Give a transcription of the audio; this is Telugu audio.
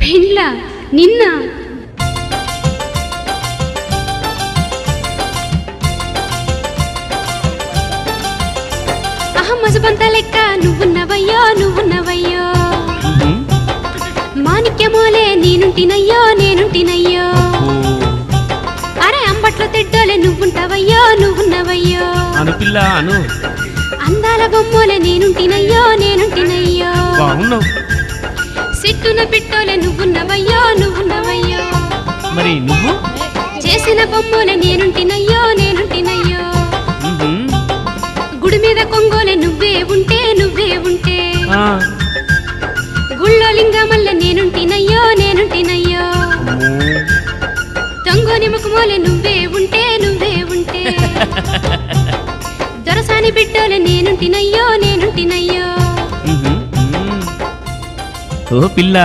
పెండ్ల నిన్న మజబంత లెక్క నువ్వున్నవయ్యో మాణిక్యమోలే నేనుంటినయ్యో అరే అంబట్లో తిడ్డోలే నువ్వున్నవయ్యో అను పిల్ల అను అందాల బొమ్మోలే నేనుంటినయ్యో సిట్టున పిట్టోలే నువ్వున్నవయ్యో మరి నువ్వు చేసిన బొమ్మోలే నేనుంటినయ్యో గుడి మీద కొంగోలే నువ్వే ఉంటే గుళ్ళో లింగమల్ల నేనుంటినయ్యో తొంగోని ముఖమోలే నువ్వే ఉంటే దొరసాని బిడ్డోలే నేనుంటినయ్యో ఓ పిల్ల